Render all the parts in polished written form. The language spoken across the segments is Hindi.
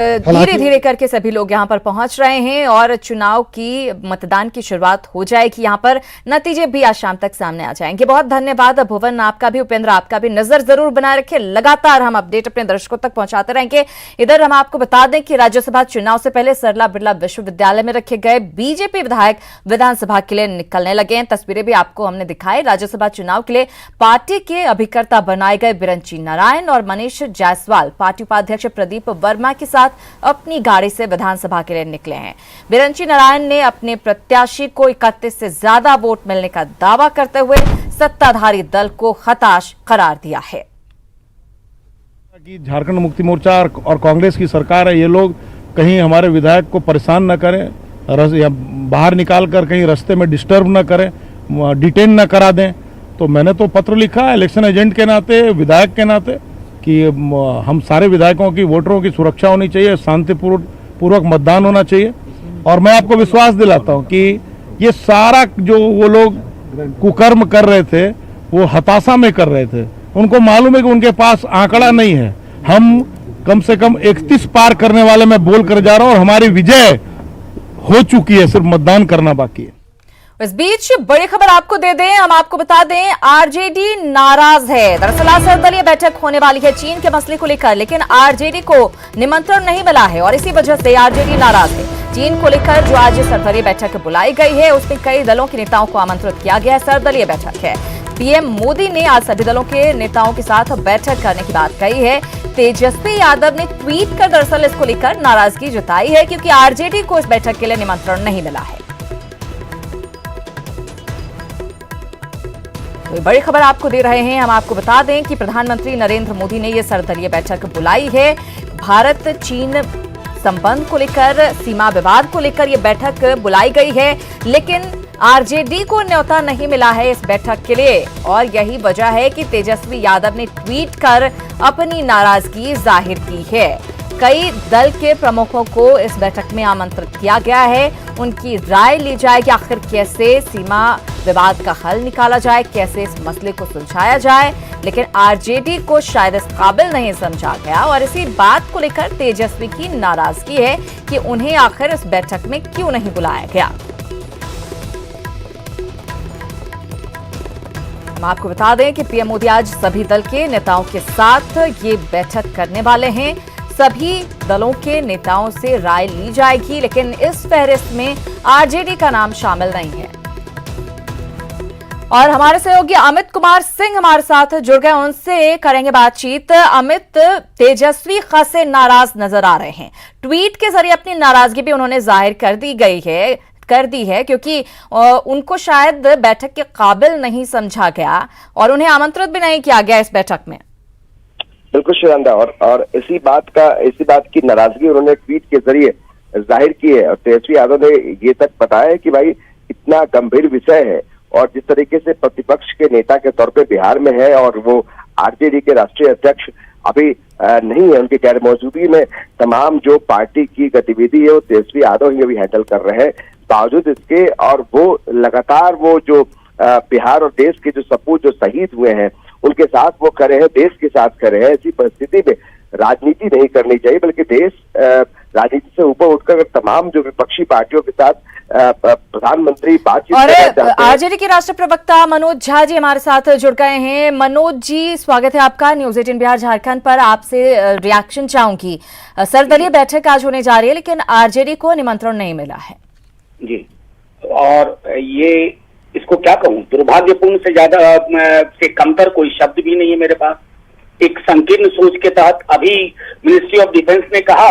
धीरे धीरे करके सभी लोग यहां पर पहुंच रहे हैं और चुनाव की मतदान की शुरुआत हो जाएगी। यहां पर नतीजे भी आज शाम तक सामने आ जाएंगे। बहुत धन्यवाद भुवन, आपका भी, उपेंद्र आपका भी। नजर जरूर बनाए रखें, लगातार हम अपडेट अपने दर्शकों तक पहुंचाते रहेंगे। इधर हम आपको बता दें कि राज्यसभा चुनाव से पहले सरला बिरला विश्वविद्यालय में रखे गए बीजेपी विधायक विधानसभा के लिए निकलने लगे हैं। तस्वीरें भी आपको हमने दिखाई। राज्यसभा चुनाव के लिए पार्टी के अभिकर्ता बनाए गए बिरंची नारायण और मनीष जायसवाल पार्टी उपाध्यक्ष प्रदीप वर्मा के साथ अपनी गाड़ी से विधानसभा के लिए निकले हैं। बिरंची नारायण ने अपने प्रत्याशी को 31 से ज्यादा वोट मिलने का दावा करते हुए सत्ताधारी दल को हताश करार दिया है। झारखंड मुक्ति मोर्चा और कांग्रेस की सरकार है, ये लोग कहीं हमारे विधायक को परेशान न करें या बाहर निकाल कर कहीं रास्ते में डिस्टर्ब न करें, डिटेन न करा दें। तो मैंने तो पत्र लिखा इलेक्शन एजेंट के नाते, विधायक के नाते, कि हम सारे विधायकों की, वोटरों की सुरक्षा होनी चाहिए, शांतिपूर्वक मतदान होना चाहिए। और मैं आपको विश्वास दिलाता हूं कि ये सारा जो वो लोग कुकर्म कर रहे थे वो हताशा में कर रहे थे। उनको मालूम है कि उनके पास आंकड़ा नहीं है। हम कम से कम 31 पार करने वाले मैं बोल कर जा रहा हूं और हमारी विजय हो चुकी है, सिर्फ मतदान करना बाकी है। इस बीच बड़ी खबर आपको दे दें, हम आपको बता दें, आरजेडी नाराज है। दरअसल आज सर्वदलीय बैठक होने वाली है चीन के मसले को लेकर, लेकिन आरजेडी को निमंत्रण नहीं मिला है और इसी वजह से आरजेडी नाराज है। चीन को लेकर जो आज सर्वदलीय बैठक बुलाई गई है उसमें कई दलों के नेताओं को आमंत्रित किया गया है। सर्वदलीय बैठक है। पीएम मोदी ने आज सभी दलों के नेताओं के साथ बैठक करने की बात कही है। तेजस्वी यादव ने ट्वीट कर दरअसल इसको लेकर नाराजगी जताई है क्योंकि आरजेडी को इस बैठक के लिए निमंत्रण नहीं मिला है। तो बड़ी खबर आपको दे रहे हैं। हम आपको बता दें कि प्रधानमंत्री नरेंद्र मोदी ने यह सर्वदलीय बैठक बुलाई है। भारत चीन संबंध को लेकर, सीमा विवाद को लेकर यह बैठक बुलाई गई है, लेकिन आरजेडी को न्योता नहीं मिला है इस बैठक के लिए और यही वजह है कि तेजस्वी यादव ने ट्वीट कर अपनी नाराजगी जाहिर की है। कई दल के प्रमुखों को इस बैठक में आमंत्रित किया गया है। उनकी राय ली जाएगी, आखिर कैसे सीमा विवाद का हल निकाला जाए, कैसे इस मसले को सुलझाया जाए, लेकिन आरजेडी को शायद इस काबिल नहीं समझा गया और इसी बात को लेकर तेजस्वी की नाराजगी है कि उन्हें आखिर इस बैठक में क्यों नहीं बुलाया गया। हम आपको बता दें कि पीएम मोदी आज सभी दल के नेताओं के साथ ये बैठक करने वाले हैं। सभी दलों के नेताओं से राय ली जाएगी, लेकिन इस फहरिस्त में आरजेडी का नाम शामिल नहीं है। और हमारे सहयोगी अमित कुमार सिंह हमारे साथ जुड़ गए, उनसे करेंगे बातचीत। अमित, तेजस्वी खासे नाराज नजर आ रहे हैं। ट्वीट के जरिए अपनी नाराजगी भी उन्होंने जाहिर कर दी है क्योंकि उनको शायद बैठक के काबिल नहीं समझा गया और उन्हें आमंत्रित भी नहीं किया गया इस बैठक में। बिल्कुल शिवानंदा, और इसी बात की नाराजगी उन्होंने ट्वीट के जरिए जाहिर की है। और तेजस्वी यादव ने ये तक बताया कि भाई इतना गंभीर विषय है और जिस तरीके से प्रतिपक्ष के नेता के तौर पे बिहार में है और वो आरजेडी के राष्ट्रीय अध्यक्ष अभी नहीं है, उनकी गैर मौजूदगी में तमाम जो पार्टी की गतिविधि है वो तेजस्वी यादव ही अभी हैंडल कर रहे हैं। बावजूद इसके और वो लगातार वो जो बिहार और देश के जो सपूत जो शहीद हुए हैं उनके साथ वो खड़े हैं, देश के साथ खड़े हैं। ऐसी परिस्थिति में राजनीति नहीं करनी चाहिए, बल्कि देश राजनीति से ऊपर उठकर तमाम जो विपक्षी पार्टियों के साथ प्रधानमंत्री बातचीत करना चाहते हैं। आरजेडी के राष्ट्रीय प्रवक्ता मनोज झा जी हमारे साथ जुड़ गए हैं। मनोज जी, स्वागत है आपका न्यूज 18 बिहार झारखंड पर। आपसे रिएक्शन चाहूंगी। सर्वदलीय बैठक आज होने जा रही है, लेकिन आरजेडी को निमंत्रण नहीं मिला है। जी, और ये इसको क्या कहूं, दुर्भाग्यपूर्ण से ज्यादा से कमतर कोई शब्द भी नहीं है मेरे पास। एक संकीर्ण सोच के तहत अभी मिनिस्ट्री ऑफ डिफेंस ने कहा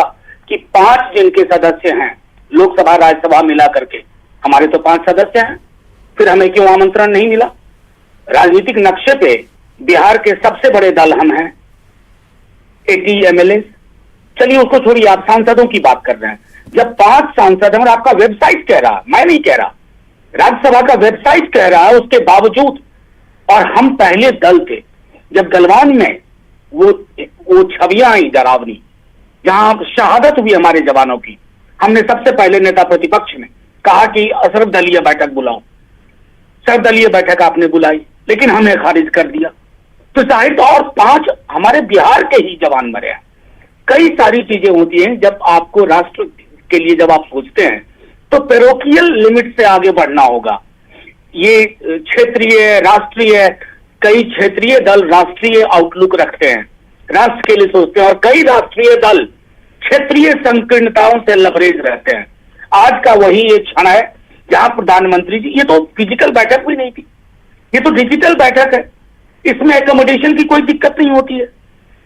कि 5 जिनके सदस्य हैं लोकसभा राज्यसभा मिला करके, हमारे तो 5 सदस्य हैं, फिर हमें क्यों आमंत्रण नहीं मिला? राजनीतिक नक्शे पे बिहार के सबसे बड़े दल हम हैं, 80 एमएलए। चलिए उसको छोड़िए, आप सांसदों की बात कर रहे हैं। जब 5 सांसद हैं और आपका वेबसाइट कह रहा, मैं नहीं कह रहा, राज्यसभा का वेबसाइट कह रहा है, उसके बावजूद, और हम पहले दल थे जब गलवान में वो छवियां आई डरावनी, जहां शहादत हुई हमारे जवानों की, हमने सबसे पहले नेता प्रतिपक्ष ने कहा कि सर्वदलीय बैठक बुलाओ। सर्वदलीय बैठक आपने बुलाई, लेकिन हमने खारिज कर दिया। तो जाहिर तौर 5 हमारे बिहार के ही जवान मरे हैं। कई सारी चीजें होती हैं जब आपको राष्ट्र के लिए जब आप सोचते हैं तो पैरोकियल लिमिट से आगे बढ़ना होगा। ये क्षेत्रीय, राष्ट्रीय, कई क्षेत्रीय दल राष्ट्रीय आउटलुक रखते हैं, राष्ट्र के लिए सोचते हैं, और कई राष्ट्रीय दल क्षेत्रीय संकीर्णताओं से लबरेज रहते हैं। आज का वही ये क्षण है जहां प्रधानमंत्री जी, ये तो फिजिकल बैठक भी नहीं थी, ये तो डिजिटल बैठक है, इसमें एकोमोडेशन की कोई दिक्कत नहीं होती है।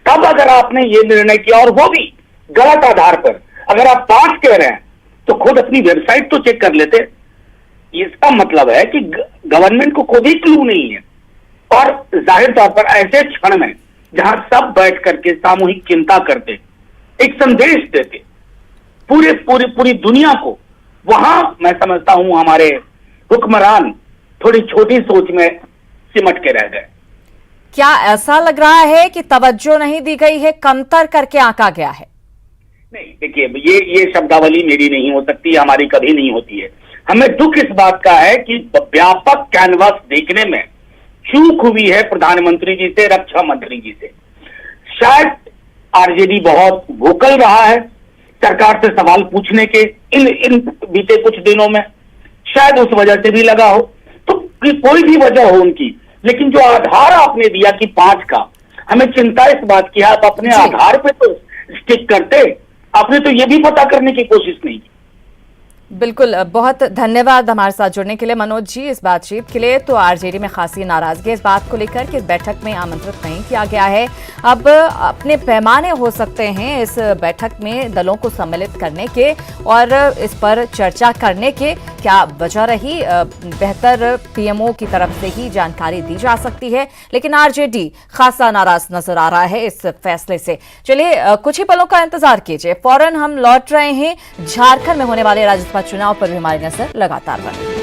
तब अगर आपने ये निर्णय किया, और वो भी गलत आधार पर, अगर आप 5 कह रहे हैं तो खुद अपनी वेबसाइट तो चेक कर लेते। इसका मतलब है कि गवर्नमेंट को खुद ही क्लू नहीं है, और जाहिर तौर पर ऐसे क्षण में जहां सब बैठ करके सामूहिक चिंता करते, एक संदेश देते पूरी दुनिया को, वहां मैं समझता हूं हमारे हुक्मरान थोड़ी छोटी सोच में सिमट के रह गए। क्या ऐसा लग रहा है कि तवज्जो नहीं दी गई है, कमतर करके आंका गया है? नहीं, देखिए, ये शब्दावली मेरी नहीं हो सकती, हमारी कभी नहीं होती है। हमें दुख इस बात का है कि व्यापक कैनवास देखने में चूक हुई है प्रधानमंत्री जी से, रक्षा मंत्री जी से। शायद आरजेडी बहुत वोकल रहा है सरकार से सवाल पूछने के इन बीते कुछ दिनों में, शायद उस वजह से भी लगा हो, तो कोई भी वजह हो उनकी, लेकिन जो आधार आपने दिया कि 5 का, हमें चिंता इस बात की है, आप अपने आधार पे तो स्टिक करते, आपने तो ये भी पता करने की कोशिश नहीं की। बिल्कुल, बहुत धन्यवाद हमारे साथ जुड़ने के लिए मनोज जी, इस बातचीत के लिए। तो आरजेडी में खासी नाराजगी इस बात को लेकर कि इस बैठक में आमंत्रित नहीं किया गया है। अब अपने पैमाने हो सकते हैं इस बैठक में दलों को सम्मिलित करने के और इस पर चर्चा करने के। क्या वजह रही, बेहतर पीएमओ की तरफ से ही जानकारी दी जा सकती है, लेकिन आरजेडी खासा नाराज नजर आ रहा है इस फैसले से। चलिए कुछ ही पलों का इंतजार कीजिए, फौरन हम लौट रहे हैं। झारखंड में होने वाले राज्यसभा चुनाव पर भी हमारी नजर लगातार बनी।